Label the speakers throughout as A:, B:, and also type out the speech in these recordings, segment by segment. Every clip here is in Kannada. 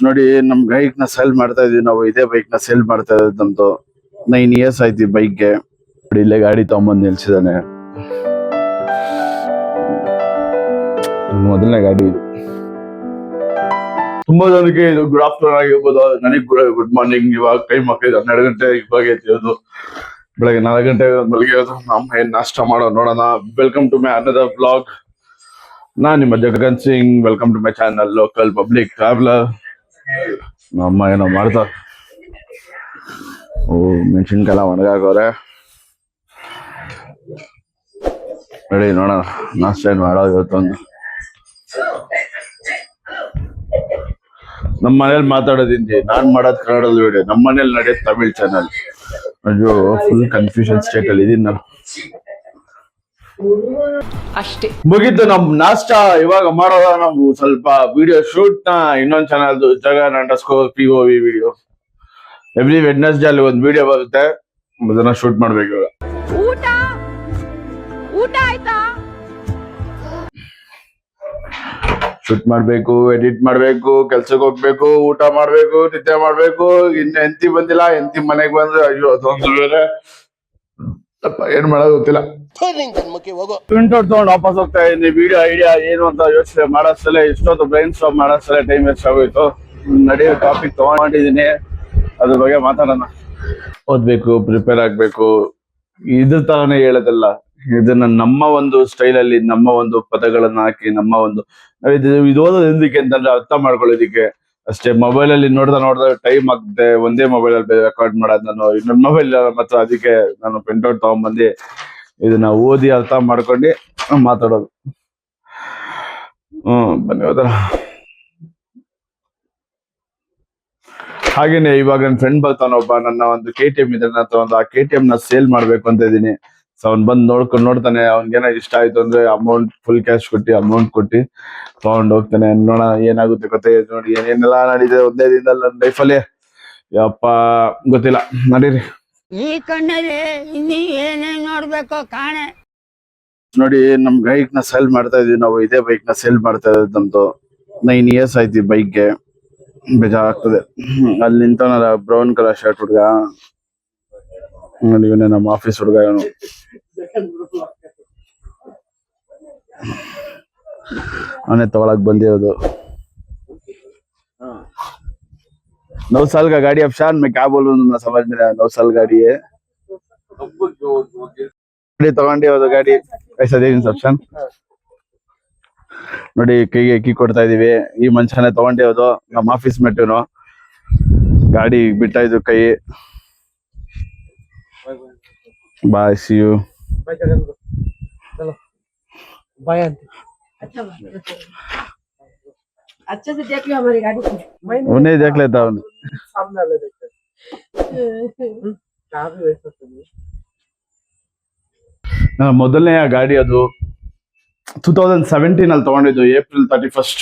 A: ನೋಡಿ ನಮ್ ಬೈಕ್ ನ ಸೇಲ್ ಮಾಡ್ತಾ ಇದೀವಿ ನಾವು. ಇದೇ ಬೈಕ್ ನ ಸೇಲ್ ಮಾಡ್ತಾ ಇರೋದು ನಮ್ದು 9 years ಆಯ್ತು ಈ ಬೈಕ್ಗೆ. ನೋಡಿ ಇಲ್ಲೇ ಗಾಡಿ ತಗೊಂಬಂದ್ ನಿಲ್ಸಿದಾನೆ. ಮೊದಲನೇ ಗಾಡಿ ಇದು. ತುಂಬಾ ಜನಕ್ಕೆ ಇದು ಗುಡ್ ಆಫ್ಟರ್ನೂನ್ ಆಗಿರ್ಬೋದು, ನನಗೆ ಗುಡ್ ಮಾರ್ನಿಂಗ್. ಇವಾಗ ಟೈಮ್ ಆಗ್ತಿದೆ 12 ಗಂಟೆ. ಇವಾಗ ಎತ್ತಿರೋದು ಬೆಳಗ್ಗೆ 4 ಗಂಟೆ ಮಲಗಿರೋದು. ನಮ್ಮ ಏನ್ ನಾಷ್ಟ ಮಾಡೋ ನೋಡೋಣ. Welcome to my another blog. ನಾನ್ ನಿಮ್ಮ Jagan Singh. Welcome to my channel local public traveller. ನಮ್ಮ ಏನೋ ಮಾಡ್ತಾರೆ. ಮೆಣಸಿನ್ಕಾಯೆಲ್ಲ ಒಣಗಾಕವ್ರೆ. ರೆಡಿ ನೋಡೋಣ ನಾಷ್ಟ ಏನ್ ಮಾಡೋದು ಇವತ್ತೊಂದು. ನಮ್ಮ ಮನೇಲಿ ಮಾತಾಡೋದಿಂದಿ, ನಾನ್ ಮಾಡೋದ್ ಕನ್ನಡದ ವಿಡಿಯೋ. ನಮ್ಮ ಮನೇಲಿ ನಡೆಯೋದು ತಮಿಳ್ ಚಾನಲ್. ಅಯ್ಯೋ ಫುಲ್ ಕನ್ಫ್ಯೂಷನ್ ಸ್ಟೇಟ್ ಅಲ್ಲಿ ಇದೀನಿ ನಾನು.
B: ಅಷ್ಟೇ
A: ಮುಗೀತು ನಮ್ ನಾಷ್ಟ. ಇವಾಗ ಮಾಡೋದ ನಾವು ಸ್ವಲ್ಪ ವಿಡಿಯೋ ಶೂಟ್ ನ ಇನ್ನೊಂದ್ ಚಾನಲ್ ಜಗನ್_POV ವಿಡಿಯೋ. ಎವ್ರಿ ವೆಡ್ನೆಸ್ಡೇ ಅಲ್ಲಿ ಒಂದು ವಿಡಿಯೋ ಬರುತ್ತೆ, ಅದನ್ನ ಶೂಟ್ ಮಾಡ್ಬೇಕು ಇವಾಗ.
B: ಊಟ ಆಯ್ತಾ?
A: ಶೂಟ್ ಮಾಡ್ಬೇಕು, ಎಡಿಟ್ ಮಾಡ್ಬೇಕು, ಕೆಲ್ಸಕ್ಕೆ ಹೋಗ್ಬೇಕು, ಊಟ ಮಾಡ್ಬೇಕು, ನಿದ್ದೆ ಮಾಡ್ಬೇಕು. ಇನ್ನು ಎಂತಿ ಬಂದಿಲ್ಲ. ಎಂತಿ ಮನೆಗ್ ಬಂದ್ರೆ ಅಯ್ಯೋ ಅದೊಂದು ಬೇರೆ ಏನ್ ಮಾಡೋದು ಗೊತ್ತಿಲ್ಲ. ಪ್ರಿಂಟ್ಔಟ್ ತಗೊಂಡು ವಾಪಸ್ ಹೋಗ್ತಾ ಇದ್ದೀನಿ. ವಿಡಿಯೋ ಐಡಿಯಾ ಏನು ಅಂತ ಯೋಚನೆ ಮಾಡೋಷ್ಟಲ್ಲೇ ಇಷ್ಟೊತ್ತು ಬ್ರೈನ್ ಸ್ಟಾರ್ಮ್ ಮಾಡೋಷ್ಟಲ್ಲೇ ಟೈಮ್ ವೇಸ್ಟ್ ಆಗೋಯ್ತು. ನಡೆಯೋ ಟಾಪಿಕ್ ತಗೊಂಡಿದ್ದೀನಿ, ಅದ್ರ ಬಗ್ಗೆ ಮಾತಾಡೋಣ. ಓದ್ಬೇಕು, ಪ್ರಿಪೇರ್ ಆಗ್ಬೇಕು, ಇದ್ರ ತರನೇ ಹೇಳೋದಲ್ಲ. ಇದನ್ನ ನಮ್ಮ ಒಂದು ಸ್ಟೈಲ್ ಅಲ್ಲಿ, ನಮ್ಮ ಒಂದು ಪದಗಳನ್ನ ಹಾಕಿ, ನಮ್ಮ ಒಂದು ಇದು ಓದೋದಕ್ಕೆ ಅಂತಂದ್ರೆ ಅರ್ಥ ಮಾಡ್ಕೊಳ್ಳೋದಿಕ್ಕೆ ಅಷ್ಟೇ. ಮೊಬೈಲ್ ಅಲ್ಲಿ ನೋಡ್ದ ಟೈಮ್ ಆಗ್ತದೆ. ಒಂದೇ ಮೊಬೈಲ್ ಅಲ್ಲಿ ರೆಕಾರ್ಡ್ ಮಾಡೋದು ನಾನು. ಇನ್ನೊಂದು ಮೊಬೈಲ್ ಮಾತ್ರ, ಅದಕ್ಕೆ ನಾನು ಪ್ರಿಂಟ್ಔಟ್ ತಗೊಂಡ್ಬಂದು ಇದನ್ನ ಓದಿ ಅರ್ಥ ಮಾಡ್ಕೊಂಡು ಮಾತಾಡೋದು. ಬನ್ನಿ ಹೋದ್ರ. ಹಾಗೇನೆ ಇವಾಗ ನನ್ನ ಫ್ರೆಂಡ್ ಬರ್ತಾನೊಬ್ಬ. ನನ್ನ ಒಂದು KTM ಇದೆ ನನ್ನ ಹತ್ರ. ಒಂದು ಆ KTM ನ ಸೇಲ್ ಮಾಡ್ಬೇಕು ಅಂತ ಇದೀನಿ. ಸೊ ಅವ್ನ್ ಬಂದ್ ನೋಡ್ತಾನೆ. ಅವ್ನ್ಗೇನ ಇಷ್ಟ ಆಯ್ತು ಅಂದ್ರೆ ಅಮೌಂಟ್ ಫುಲ್ ಕ್ಯಾಶ್ ಕೊಟ್ಟು ತಗೊಂಡ್ ಹೋಗ್ತಾನೆ. ನೋಡೋಣ ಏನಾಗುತ್ತೆ ಗೊತ್ತೇ. ನೋಡಿ ಏನೇನೆಲ್ಲ ನಡೀತಿದೆ ಒಂದೇ ದಿನದಲ್ಲಿ ನನ್ನ ಲೈಫಲ್ಲಿ. ಯಪ್ಪ ಗೊತ್ತಿಲ್ಲ. ನಡೀರಿ.
B: ಈ ಕಣ್ಣಲ್ಲಿ ಇನ್ನೀ ಏನೇನ್ ನೋಡ್ಬೇಕು ಕಾಣೆ.
A: ನೋಡಿ ನಮ್ ಬೈಕ್ ನ ಸೇಲ್ ಮಾಡ್ತಾ ಇದೀವಿ ನಾವು. ಇದೇ ಬೈಕ್ ನ ಸೇಲ್ ಮಾಡ್ತಾ ಇರೋದು ನಮ್ದು 9 years ಆಯ್ತು ಈ ಬೈಕ್ಗೆ. ಬೇಜಾರಾಗ್ತದೆ. ಅಲ್ಲಿ ನಿಂತವನಲ್ಲ ಬ್ರೌನ್ ಕಲರ್ ಶರ್ಟ್ ಹುಡ್ಗ, ನೋಡಿ ಇವನೇ ನಮ್ಮ ಆಫೀಸ್ ಹುಡ್ಗ. ಇವನು ಅವನೇ ತಗೊಳಕ್ ಬಂದಿರೋದು. 9 साल का गाड़ी। अब शान मैं क्या बोलूं, ना समझ में 9 साल गाड़ी है. ತಗೊಂಡಿರೋದು ಗಾಡಿ. ಪೈಸಾ ದೇನ್ ಸಬ್ಷನ್ ನೋಡಿ ಕೈಗೆ ಕೀ ಕೊಡ್ತಾ ಇದೀವಿ. ಈ ಮನುಷ್ಯನೇ ತಗೊಂಡಿರೋದು, ನಮ್ಮ ಆಫೀಸ್ ಮೇಟನು. ಗಾಡಿ ಬಿಟ್ಟಾಯ್ತು ಕೈ. ಬಾಯ್, ಸಿ ಯು.
C: बाय।
B: अच्छे से देख लो हमारी गाड़ी को।
A: उन्हें देख लेता हूँ।
C: सामने वाले देखते कहाँ भी वैसा सुनिए।
A: ನನ್ನ ಮೊದಲನೇ ಗಾಡಿ ಅದು 2017 ಅಲ್ಲಿ ತಗೊಂಡಿದ್ದು, April 31st.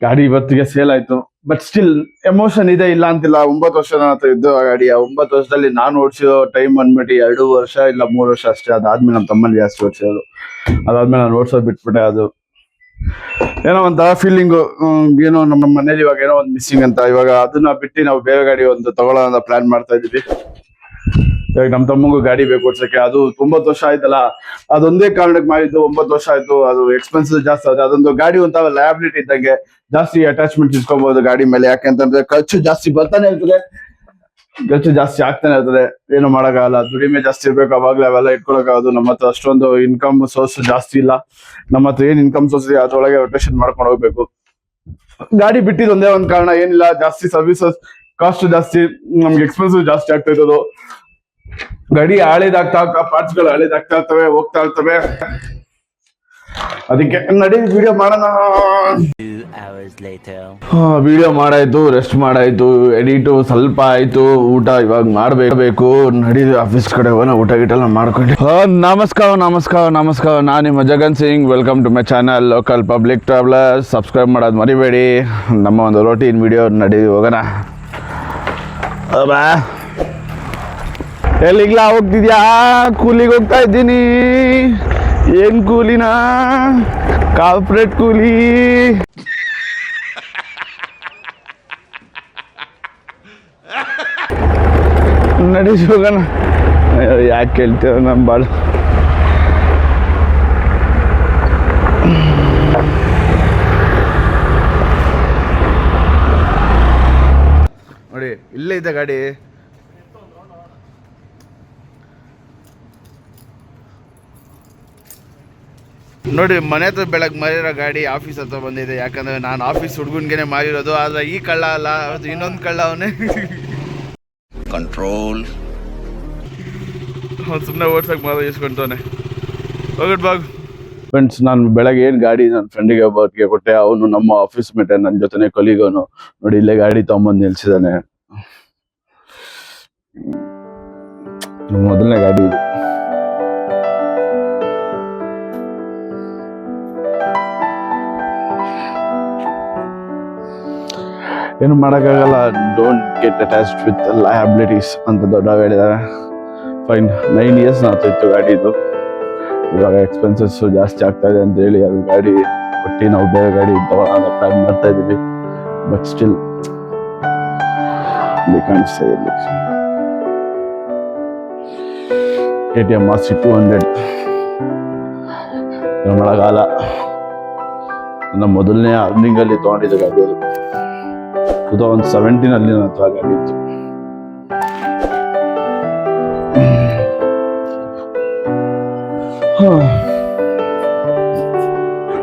A: ಗಾಡಿ ಇವತ್ತಿಗೆ ಸೇಲ್ ಆಯ್ತು. ಬಟ್ ಸ್ಟಿಲ್ ಎಮೋಷನ್ ಇದೆ, ಇಲ್ಲ ಅಂತಿಲ್ಲ. 9 ವರ್ಷ ನನ್ನ ಹತ್ರ ಇದ್ದು ಆ ಗಾಡಿ. ಆ 9 ವರ್ಷದಲ್ಲಿ ನಾನು ಓಡಿಸಿರೋ ಟೈಮ್ ಬಂದ್ಬಿಟ್ಟು 2 ವರ್ಷ ಇಲ್ಲ 3 ವರ್ಷ ಅಷ್ಟೇ. ಅದಾದ್ಮೇಲೆ ನಮ್ಮ ತಮ್ಮಲ್ಲಿ ಜಾಸ್ತಿ ಓಡಿಸಿರೋದು. ಅದಾದ್ಮೇಲೆ ನಾನು ಓಡಿಸೋದು ಬಿಟ್ಬಿಟ್ಟೆ. ಅದು ಏನೋ ಒಂಥರ ಫೀಲಿಂಗು. ಏನೋ ನಮ್ಮ ಮನೇಲಿ ಇವಾಗ ಏನೋ ಒಂದು ಮಿಸ್ಸಿಂಗ್ ಅಂತ. ಇವಾಗ ಅದನ್ನ ಬಿಟ್ಟು ನಾವು ಬೇರೆ ಗಾಡಿ ಒಂದು ತಗೊಳ್ಳೋ ಪ್ಲಾನ್ ಮಾಡ್ತಾ ಇದೀವಿ. ಇವಾಗ ನಮ್ಮ ತಮ್ಮಂಗೂ ಗಾಡಿ ಬೇಕು ಓಡ್ಸಕ್ಕೆ. ಅದು 9 ವರ್ಷ ಆಯ್ತಲ್ಲ, ಅದೊಂದೇ ಕಾರಣಕ್ಕೆ ಮಾಡಿದ್ದು. 9 ವರ್ಷ ಆಯ್ತು. ಅದು ಎಕ್ಸ್ಪೆನ್ಸಿವ್ ಜಾಸ್ತಿ ಆಗುತ್ತೆ. ಅದೊಂದು ಗಾಡಿ ಒಂಥರ ಲಯಬಿಲಿಟಿ ಇದ್ದಂಗೆ. ಜಾಸ್ತಿ ಅಟ್ಯಾಚ್ಮೆಂಟ್ ಇಸ್ಕೊಬಹುದು ಗಾಡಿ ಮೇಲೆ. ಯಾಕೆಂತಂದ್ರೆ ಖರ್ಚು ಜಾಸ್ತಿ ಬರ್ತಾನೆ ಇರ್ತದೆ, ಖರ್ಚು ಜಾಸ್ತಿ ಆಗ್ತಾನೆ ಇರ್ತದೆ. ಏನು ಮಾಡಕ್ಕಾಗಲ್ಲ. ದುಡಿಮೆ ಜಾಸ್ತಿ ಇರ್ಬೇಕು, ಅವಾಗ್ಲೇ ಅವೆಲ್ಲ ಇಟ್ಕೊಳಕ್ಕಾಗೋದು. ನಮ್ಮ ಹತ್ರ ಅಷ್ಟೊಂದು ಇನ್ಕಮ್ ಸೋರ್ಸ್ ಜಾಸ್ತಿ ಇಲ್ಲ. ನಮ್ಮ ಹತ್ರ ಏನ್ ಇನ್ಕಮ್ ಸೋರ್ಸ್ ಇದೆ ಅದ್ರೊಳಗೆ ರೊಟೇಷನ್ ಮಾಡ್ಕೊಂಡು ಹೋಗ್ಬೇಕು. ಗಾಡಿ ಬಿಟ್ಟಿದ್ದು ಒಂದೇ ಒಂದ್ ಕಾರಣ, ಏನಿಲ್ಲ, ಜಾಸ್ತಿ ಸರ್ವಿಸಸ್ ಕಾಸ್ಟ್ ಜಾಸ್ತಿ, ನಮ್ಗೆ ಎಕ್ಸ್ಪೆನ್ಸಿವ್ ಜಾಸ್ತಿ ಆಗ್ತಾ ಇರೋದು. ಗಾಡಿ ಹಳೇದಾಗ್ತಾ ಪಾರ್ಟ್ಸ್ ಗಳು ಹಳೇದಾಗ್ತಾ ಇರ್ತವೆ, ಹೋಗ್ತಾ ಇರ್ತವೆ. ಅದಕ್ಕೆ ನಡಿ ವಿಡಿಯೋ ಮಾಡೋಣ. ವಿಡಿಯೋ ಮಾಡಾಯ್ತು, ರೆಸ್ಟ್ ಮಾಡಾಯ್ತು, ಎಡಿಟು ಸ್ವಲ್ಪ ಆಯ್ತು, ಊಟ ಇವಾಗ ಮಾಡ್ಬೇಕು. ನಡಿ ಆಫೀಸ್ ಕಡೆ ಹೋಗೋಣ. ಊಟ ಗಿಟೆಲ್ಲ ಮಾಡ್ಕೊಂಡು. ನಮಸ್ಕಾರ. ನಾನು ನಿಮ್ಮ Jagan Singh. Welcome to my channel local public traveler. Subscribe ಮಾಡೋದು ಮರಿಬೇಡಿ. ನಮ್ಮ ಒಂದು ರೋಟೀನ್ ವಿಡಿಯೋ ನಡಿ ಹೋಗೋಣ. ಎಲ್ಲಿಗ್ಲಾ ಹೋಗ್ತಿದ್ಯಾ? ಕೂಲಿಗೆ ಹೋಗ್ತಾ ಇದ್ದೀನಿ. ಏನ್ ಕೂಲಿನಾ? ಕಾರ್ಪೊರೇಟ್ ಕೂಲಿ. ನಡಿ ಹೋಗೋಣ. ಯಾಕೆ ಕೇಳ್ತೀರ ನಮ್ಮ ಬಾಳ. ನೋಡಿ ಇಲ್ಲೇ ಇದೆ ಗಾಡಿ. ನೋಡಿ ಮನೆ ಹತ್ರ ಬೆಳಗ್ಗೆ ಮಾರಿರೋ ಗಾಡಿ ಆಫೀಸ್ ಹತ್ರ ಬಂದಿದೆ. ಯಾಕಂದ್ರೆ ನಾನು ಆಫೀಸ್ ಹುಡುಗನ್ಗೆ ಮಾರಿರೋದು. ಆದ್ರೆ ಈ ಕಳ್ಳ ಅಲ್ಲ, ಇನ್ನೊಂದು ಕಳ್ಳ ಅವನೇ. ಕಂಟ್ರೋಲ್ ಸುಮ್ಮನೆ ಓಡ್ಸಕ್ಕೆ ಮಾತ್ರ ಇಸ್ಕೊಂತಾನೆ. ಹೋಗಟ್ ಬಾಗ್ ಫ್ರೆಂಡ್ಸ್. ನಾನು ಬೆಳಗ್ಗೆ ಏನು ಗಾಡಿ ನನ್ನ ಫ್ರೆಂಡಿಗೆ ಒಬ್ಬರಿಗೆ ಕೊಟ್ಟೆ. ಅವನು ನಮ್ಮ ಆಫೀಸ್ ಮೇಟೆ, ನನ್ನ ಜೊತೆನೆ ಕೊಲಿಗೋನು. ನೋಡಿ ಇಲ್ಲೇ ಗಾಡಿ ತಗೊಂಬಂದು ನಿಲ್ಸಿದಾನೆ. ಮೊದಲನೇ ಗಾಡಿ ಇದು. ಏನು ಮಾಡೋಕ್ಕಾಗಲ್ಲ. Don't get attached with liabilities ಅಂತ ದೊಡ್ಡವಾಗ ಹೇಳಿದ್ದಾರೆ. ಫೈನ್. 9 years ಆಗ್ತಾಯಿತ್ತು ಗಾಡಿದು. ಇವಾಗ ಎಕ್ಸ್ಪೆನ್ಸಸ್ ಜಾಸ್ತಿ ಆಗ್ತಾ ಇದೆ ಅಂತ ಹೇಳಿ ಅದು ಗಾಡಿ ಕೊಟ್ಟು ನಾವು ಬೇರೆ ಗಾಡಿ ತಗೊಳ್ಳೋಣ ಪ್ಲಾನ್ ಮಾಡ್ತಾ ಇದ್ದೀವಿ. ಬಟ್ ಸ್ಟಿಲ್ ಇಲ್ಲಿ ಕಾಣಿಸ್ತಾ ಇದೆ KTM RC 200. ಏನು ಮಾಡೋಕ್ಕಾಗಲ್ಲ. ನನ್ನ ಮೊದಲನೇ ಅರ್ನಿಂಗಲ್ಲಿ ತೊಗೊಂಡಿದ್ದೆ ಗಾಡಿ ಅದು. 2017 ನನ್ನ ಹತ್ರ ಗಾಡಿ ಇತ್ತು.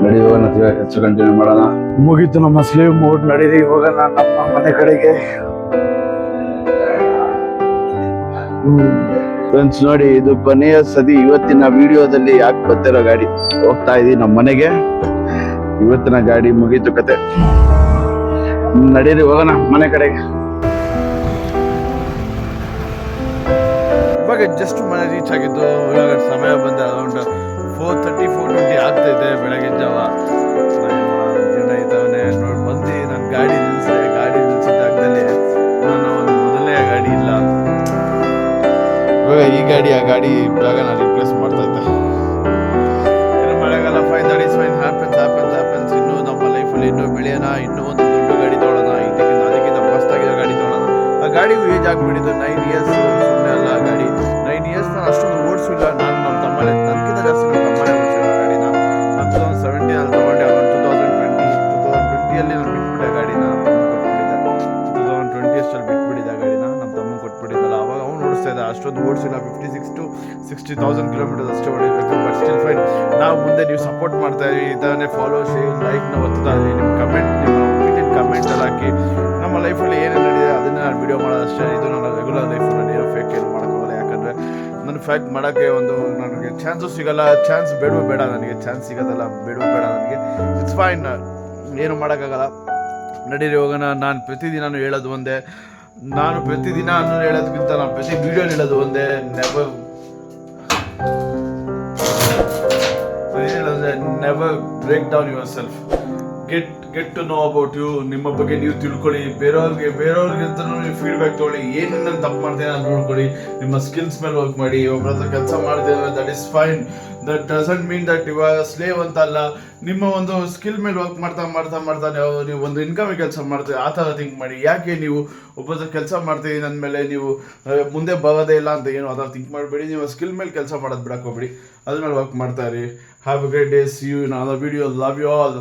A: ನಡಿ ಹೋಗೋಣ, ಹೆಚ್ಚು ಕಂಟಿನ್ಯೂ ಮಾಡೋಣ. ಮುಗೀತು ನಮ್ಮ ಸ್ಲೀವ್ ಮೋಡ್. ನಡೀರಿ ಹೋಗೋಣ ನಮ್ಮ ಮನೆ ಕಡೆಗೆ. ಫ್ರೆಂಡ್ಸ್ ನೋಡಿ, ಇದು ಕೊನೆಯ ಸತಿ ಇವತ್ತಿನ ವಿಡಿಯೋದಲ್ಲಿ ಯಾಕೆ ಬರ್ತಿರೋ ಗಾಡಿ. ಹೋಗ್ತಾ ಇದೀವಿ ನಮ್ಮ ಮನೆಗೆ. ಇವತ್ತಿನ ಗಾಡಿ ಮುಗೀತು ಕತೆ. ನಡೀರಿ ಹೋಗೋಣ ಮನೆ ಕಡೆಗೆ. ಇವಾಗ ಜಸ್ಟ್ ಮನೆ ರೀಚ್ ಆಗಿದ್ದು. ಇವಾಗ ಸಮಯ ಬಂದ ಅರೌಂಡ್ 4:30 4:20 ಆಗ್ತೈತೆ ಬೆಳಗ್ಗೆ ಜಾವ. ಜನ ಇದ್ದಾವನೆ ನೋಡಿ ಬಂದು ನಾನು ಗಾಡಿ ನಿಲ್ಸಿದೆ. ಗಾಡಿ ನಿಲ್ಸಿದ ಜಾಗದಲ್ಲಿ ನಾನು ಒಂದು ಮೊದಲನೇ ಗಾಡಿ ಇಲ್ಲ. ಇವಾಗ ಈ ಗಾಡಿ ಆ ಗಾಡಿ ಜಾಗ ನಾನು ರಿಪ್ಲೇಸ್ ಮಾಡ್ತಾ ಇದ್ದೆ. ಏನು ಮಾಡೋಕ್ಕಲ್ಲ. Fine, that is fine. Happens. ಇನ್ನೂ ನಮ್ಮ ಲೈಫಲ್ಲಿ ಇನ್ನೂ ಬೆಳೆಯೋಣ. ಇನ್ನೂ ಒಂದು ದೊಡ್ಡ ಗಾಡಿ ತೊಗೊಳ್ಳೋಣ. ಅದಕ್ಕಿಂತ ಮಸ್ತಾಗಿರೋ ಗಾಡಿ ತೊಗೊಳ್ಳೋಣ. ಆ ಗಾಡಿಗೂ ಏಜ್ ಆಗಿಬಿಟ್ಟಿದ್ದು 9 years. ಸುಮ್ಮನೆ ಅಲ್ಲ ಗಾಡಿ 9 years. ನಾನು ಅಷ್ಟೊಂದು ಓಡಿಸಿಲ್ಲ. ನಾನು ನಮ್ಮ ತಮ್ಮನೇ, ನನಗಿಂತ ಜಾಸ್ತಿ ನಮ್ಮ ತಮ್ಮನೇ ಓಡಿಸಿರೋ ಗಾಡಿನ. ನಾನು 2017 ಅಲ್ಲಿ ತೊಗೊಂಡೆ. ಅವನು 2020 ನಾನು ಬಿಟ್ಬಿಟ್ಟೆ ಗಾಡಿನ. ನಮ್ಮ ತಮ್ಮ ಕೊಟ್ಬಿಟ್ಟಿದ್ದೆ. 2020 ಅಷ್ಟಲ್ಲಿ ಬಿಟ್ಬಿಟ್ಟಿದ್ದೆ ಗಾಡಿನ. ನಮ್ಮ ತಮ್ಮ ಕೊಟ್ಬಿಟ್ಟಿದ್ದಲ್ಲ. ಅವಾಗ ಅವ್ನು ಓಡಿಸ್ತಾ ಇದ್ದ. ಅಷ್ಟೊಂದು ಓಡಿಸಿಲ್ಲ. 56,000 to 60,000 kilometers ಅಷ್ಟೇ ಹೊಡಿಬೇಕು. But still fine. ನಾವು ಮುಂದೆ ನೀವು ಸಪೋರ್ಟ್ ಮಾಡ್ತಾ ಇದ್ದಾನೆ. ಫಾಲೋ, ಶೇರ್, ಲೈಕ್ನ ಒತ್ತುತ್ತಾ ಇದ್ದೀವಿ. ನಿಮ್ಮ ಕಮೆಂಟ್, ನಿಮ್ಮ ಒಪಿನಿಯನ್ ಕಮೆಂಟಲ್ಲಿ ಹಾಕಿ. ನಮ್ಮ ಲೈಫಲ್ಲಿ ಏನೇನು ನಡೆದಿದೆ ಅದನ್ನು ನಾನು ವೀಡಿಯೋ ಮಾಡೋದಷ್ಟೇ. ಇದು ನನ್ನ ರೆಗ್ಯುಲರ್ ಲೈಫ್. ನಾನು ಏನೋ ಫೇಕ್ ಏನು ಮಾಡೋಕ್ಕಾಗಲ್ಲ. ಯಾಕಂದರೆ ನನ್ನ ಫ್ಯಾಕ್ಟ್ ಮಾಡೋಕ್ಕೆ ಒಂದು ನನಗೆ ಚಾನ್ಸು ಸಿಗೋಲ್ಲ. ಚಾನ್ಸ್ ಬೇಡವೂ ಬೇಡ ನನಗೆ. ಚಾನ್ಸ್ ಸಿಗೋದಲ್ಲ, ಬೇಡವೂ ಬೇಡ ನನಗೆ. It's fine. ಏನು ಮಾಡೋಕ್ಕಾಗಲ್ಲ. ನಡೀರಿ ಹೋಗೋಣ. ನಾನು ಪ್ರತಿದಿನ ಹೇಳೋದು ಒಂದೇ. ನಾನು ಪ್ರತಿದಿನ ಹೇಳೋದಕ್ಕಿಂತ ನಾನು ಪ್ರತಿ ವಿಡಿಯೋ ಹೇಳೋದು ಒಂದೇ. Never break down yourself. Get to know about you. ನಿಮ್ಮ ಬಗ್ಗೆ ನೀವು ತಿಳ್ಕೊಳ್ಳಿ. ಬೇರೆಯವ್ರಿಗೆ ನೀವು ಫೀಡ್ಬ್ಯಾಕ್ ತೊಗೊಳ್ಳಿ. ಏನೇನು ತಪ್ಪು ಮಾಡ್ತೀನಿ ಅಂತ ನೋಡ್ಕೊಳ್ಳಿ. ನಿಮ್ಮ ಸ್ಕಿಲ್ಸ್ ಮೇಲೆ ವರ್ಕ್ ಮಾಡಿ. ಒಬ್ಬರ ಹತ್ರ ಕೆಲಸ ಮಾಡ್ತೀವಿ, that is fine. That doesn't mean that ಇವಾಗ ಸ್ಲೇವ್ ಅಂತ ಅಲ್ಲ. ನಿಮ್ಮ ಒಂದು ಸ್ಕಿಲ್ ಮೇಲೆ ವರ್ಕ್ ಮಾಡ್ತಾ ನೀವು ಒಂದು ಇನ್ಕಮ್ ಕೆಲಸ ಮಾಡ್ತೀವಿ. ಆ ಥರ ಥಿಂಕ್ ಮಾಡಿ. ಯಾಕೆ ನೀವು ಒಬ್ಬರ ಕೆಲಸ ಮಾಡ್ತೀವಿ ನನ್ನ ಮೇಲೆ ನೀವು ಮುಂದೆ ಬರೋದೇ ಇಲ್ಲ ಅಂತ ಏನು ಆ ಥರ ಥಿಂಕ್ ಮಾಡಬೇಡಿ. ನೀವು ಸ್ಕಿಲ್ ಮೇಲೆ ಕೆಲಸ ಮಾಡೋದು ಬಿಡಕ್ಕೆ ಹೋಗ್ಬೇಡಿ. ಅದ್ರ ಮೇಲೆ ವರ್ಕ್ ಮಾಡ್ತಾ ಇರಿ. Have a great day. See you in another video. Love you all.